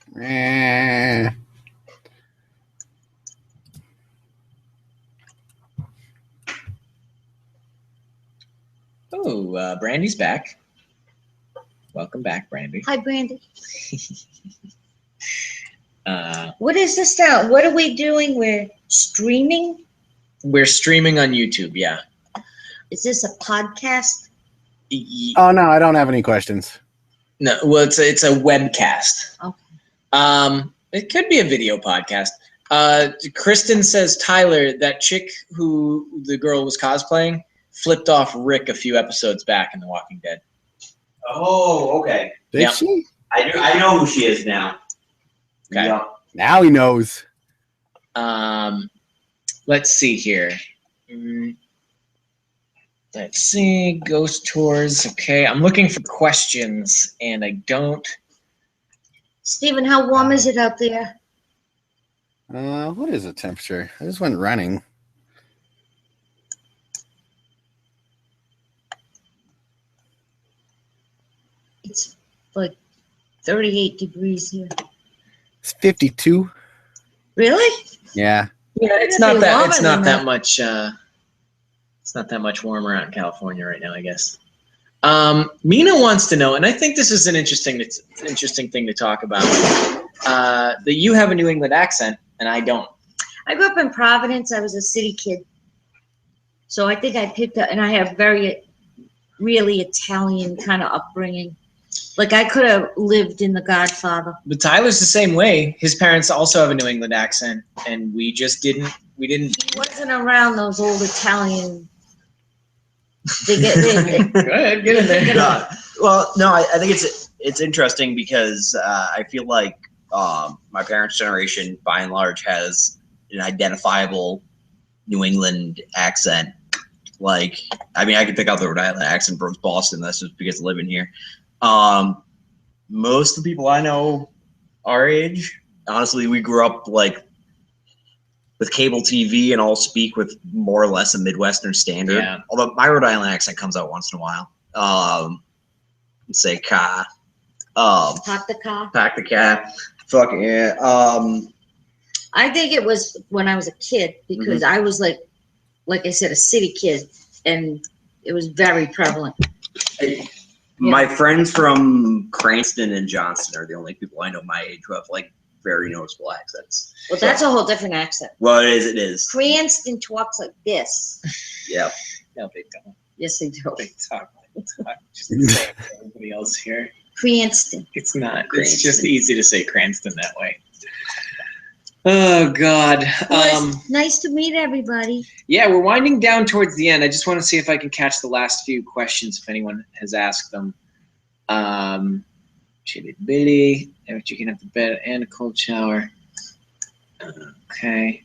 Oh, Brandy's back. Welcome back, Brandy. Hi, Brandy. Uh, What is this now? What are we doing? We're streaming? we're streaming on YouTube, yeah. Is this a podcast? Oh no, I don't have any questions. No, well, it's a webcast. Okay. It could be a video podcast. Kristen says, Tyler, that chick who the girl was cosplaying, flipped off Rick a few episodes back in The Walking Dead. Oh, okay. Did Yeah. she? I know who she is now. Okay. Yeah. Now he knows. Let's see here. Let's see. Ghost tours. Okay, I'm looking for questions, and I don't. Stephen, how warm is it out there? What is the temperature? I just went running. It's like 38 degrees here. It's 52. Really? Yeah. Yeah, it's It'd not be that. warmer It's not than that that. much. It's not that much warmer out in California right now, I guess. Mina wants to know, and I think this is an interesting thing to talk about. That you have a New England accent, and I don't. I grew up in Providence. I was a city kid. So I think I picked up, and I have really Italian kind of upbringing. Like I could have lived in The Godfather. But Tyler's the same way. His parents also have a New England accent, and we just didn't. We didn't. He wasn't around those old Italian. They Go ahead, get in there. Well, no, I think it's interesting because I feel like my parents' generation, by and large, has an identifiable New England accent. Like, I mean, I could pick out the Rhode Island accent from Boston. That's just because I live in here. Most of the people I know our age, honestly, we grew up like with cable TV and all speak with more or less a Midwestern standard. Yeah. Although my Rhode Island accent comes out once in a while. Say ka. Hot the car. Pack the cat. Fuck yeah. I think it was when I was a kid because I was like I said, a city kid, and it was very prevalent. My friends from Cranston and Johnston are the only people I know my age who have like very noticeable accents. Well, that's a whole different accent. Well, it is. Cranston talks like this. Yeah. No, they don't. Yes, they do. They talk just the same as everybody else here. Cranston. It's not. Cranston. It's just easy to say Cranston that way. Oh God. Well, it's nice to meet everybody. Yeah, we're winding down towards the end. I just want to see if I can catch the last few questions if anyone has asked them. Chitty bitty. You can have the bed and a cold shower. Okay.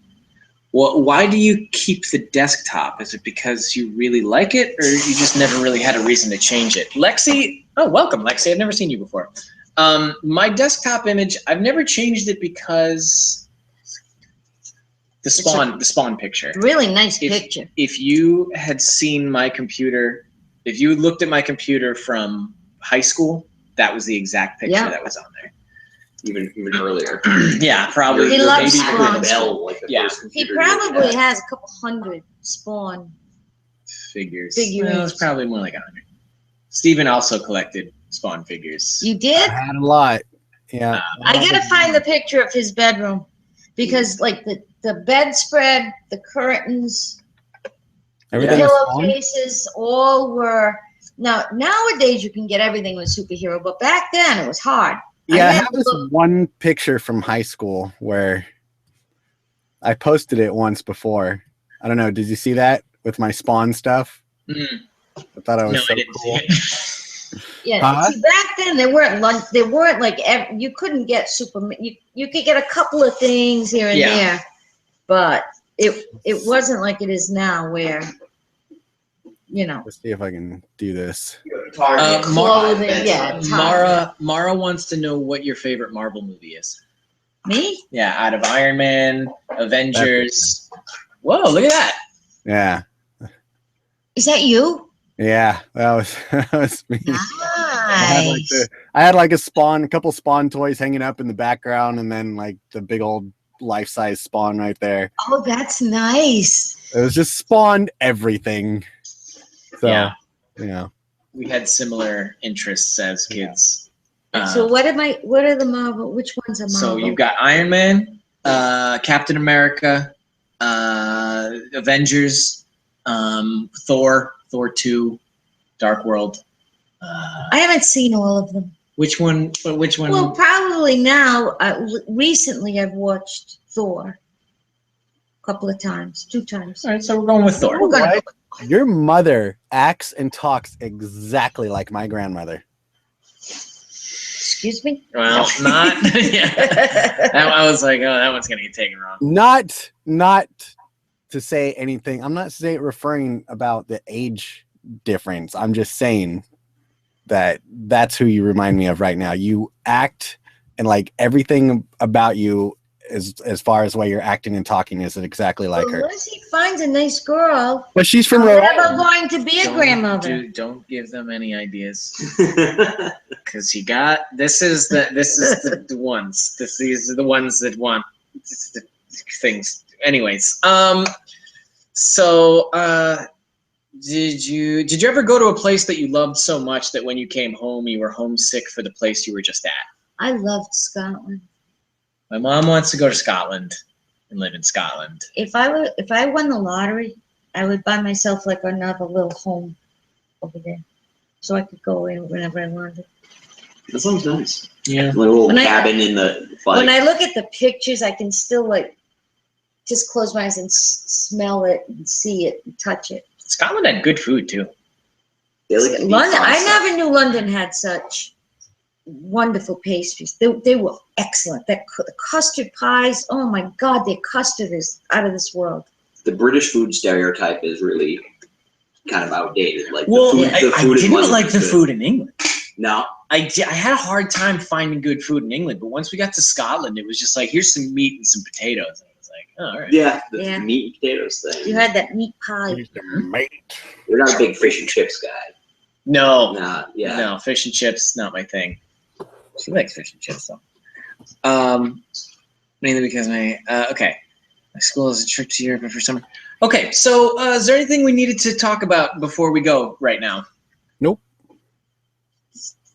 Well, why do you keep the desktop? Is it because you really like it, or you just never really had a reason to change it? Lexi, oh, welcome, Lexi. I've never seen you before. My desktop image, I've never changed it because the spawn picture. Really nice picture. If you had seen my computer, if you looked at my computer from high school, that was the exact picture that was on there. Even earlier. Yeah, probably. He loves maybe Spawn. Bell, like the Yeah. first He computer probably had. has a couple hundred Spawn. Figures. Figurines. Well, it's probably more like 100. Steven also collected Spawn figures. You did? I had a lot. Yeah. I gotta find the picture of his bedroom because, like, the bedspread, the curtains, Everything was fun. pillowcases, all were. Now nowadays you can get everything with superhero, but back then it was hard. Yeah, I had have to this look- one picture from high school where I posted it once before. I don't know. Did you see that with my Spawn stuff? Mm. I thought it was No, so I didn't cool. see it. Yeah, Huh? see, back then they weren't like you couldn't get Superman. You could get a couple of things here and Yeah. there, but it wasn't like it is now where Let's see if I can do this. clothing. Yeah, Mara wants to know what your favorite Marvel movie is. me. Yeah, out of Iron Man, Avengers. Whoa, look at that. Yeah. Is that you? Yeah. That was me. Nice. I had like a couple Spawn toys hanging up in the background, and then like the big old life-size Spawn right there. Oh, that's nice. It was just Spawn everything. So, Yeah. you know. we had similar interests as kids. So what are the Marvel? Which ones are Marvel? So you've got Iron Man, Captain America, Avengers, Thor, Thor 2, Dark World. I haven't seen all of them. Which one? Which one? Well, probably now. Recently, I've watched Thor a couple of times, 2 times. All right, so we're going with Thor. We're gonna Your mother acts and talks exactly like my grandmother. Excuse me? Well, not. Yeah. I was like, oh, that one's gonna get taken wrong. Not to say anything. I'm not referring about the age difference. I'm just saying that's who you remind me of right now. You act and like everything about you as far as the way you're acting and talking is exactly like her. Unless he finds a nice girl. But she's from I'm Rhode never Island. going to be a grandmother. Don't give them any ideas, because this is the ones. These are the ones that want the things. Anyways, so did you ever go to a place that you loved so much that when you came home you were homesick for the place you were just at? I loved Scotland. My mom wants to go to Scotland and live in Scotland. If I won the lottery, I would buy myself like another little home over there, so I could go in whenever I wanted. That sounds nice. Yeah. A little cabin in the. When I look at the pictures, I can still like just close my eyes and smell it and see it and touch it. Scotland had good food too. London, I never knew London had such wonderful pastries. They were excellent. The custard pies, oh my God, their custard is out of this world. The British food stereotype is really kind of outdated. Like, I didn't like the food in England. No. I had a hard time finding good food in England, but once we got to Scotland, it was just like, here's some meat and some potatoes. And I was like, oh, all right. Yeah, the meat and potatoes thing. You had that meat pie. You're not a big fish and chips guy. No. Nah, yeah. No, fish and chips, not my thing. She likes fish and chips, though. Mainly because my school is a trip to Europe for summer. Okay, so is there anything we needed to talk about before we go right now? Nope.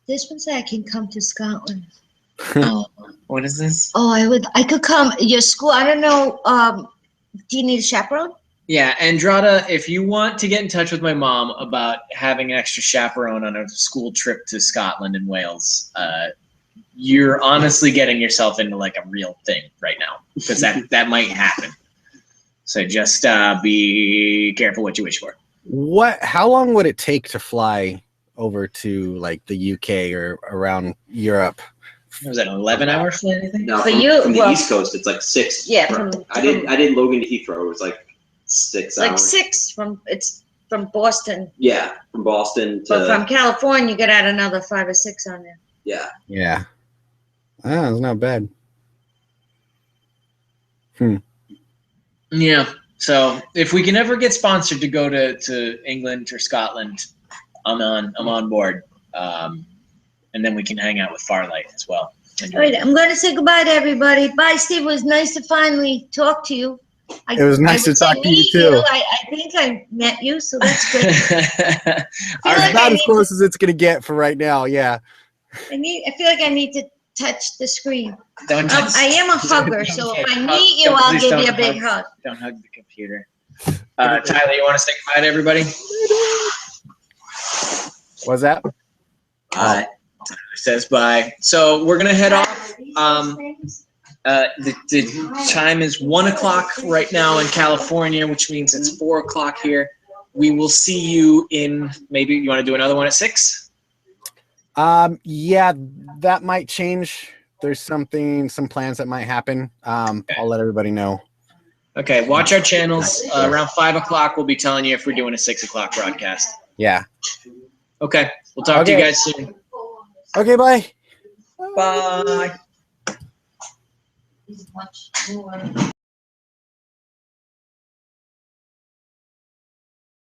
This one said I can come to Scotland. Oh, what is this? Oh, I could come. Your school, I don't know. Do you need a chaperone? Yeah, Andrada, if you want to get in touch with my mom about having an extra chaperone on a school trip to Scotland and Wales, you're honestly getting yourself into like a real thing right now, because that might happen. So just be careful what you wish for. How long would it take to fly over to like the UK or around Europe? Was that an 11-hour flight? I think. No, For from the well, East Coast, it's like 6. Yeah, I did Logan to Heathrow. It was like 6 hours. Like 6 from Boston. Yeah, from Boston to. But from California, you could add another 5 or 6 on there. Yeah. Yeah. It's not bad. Yeah. So if we can ever get sponsored to go to England or Scotland, I'm on board. And then we can hang out with Farlight as well. All right, I'm going to say goodbye to everybody. Bye, Steve. It was nice to finally talk to you. It was nice to talk to you too. I think I met you, so that's good. It's not as close as it's going to get for right now. Yeah. I feel like I need to touch the screen. Don't touch. I am a hugger, so if I meet you, I'll give you a big hug. Don't hug the computer. Tyler, you want to say goodbye to everybody? What's that? Tyler says bye. So we're gonna head off. The time is 1 o'clock right now in California, which means it's 4 o'clock here. We will see you in, maybe you want to do another one at 6? Yeah, that might change. There's some plans that might happen. I'll let everybody know. Okay, watch our channels. Around 5 o'clock, we'll be telling you if we're doing a 6 o'clock broadcast. Yeah. Okay, we'll talk to you guys soon. Okay, bye. Bye.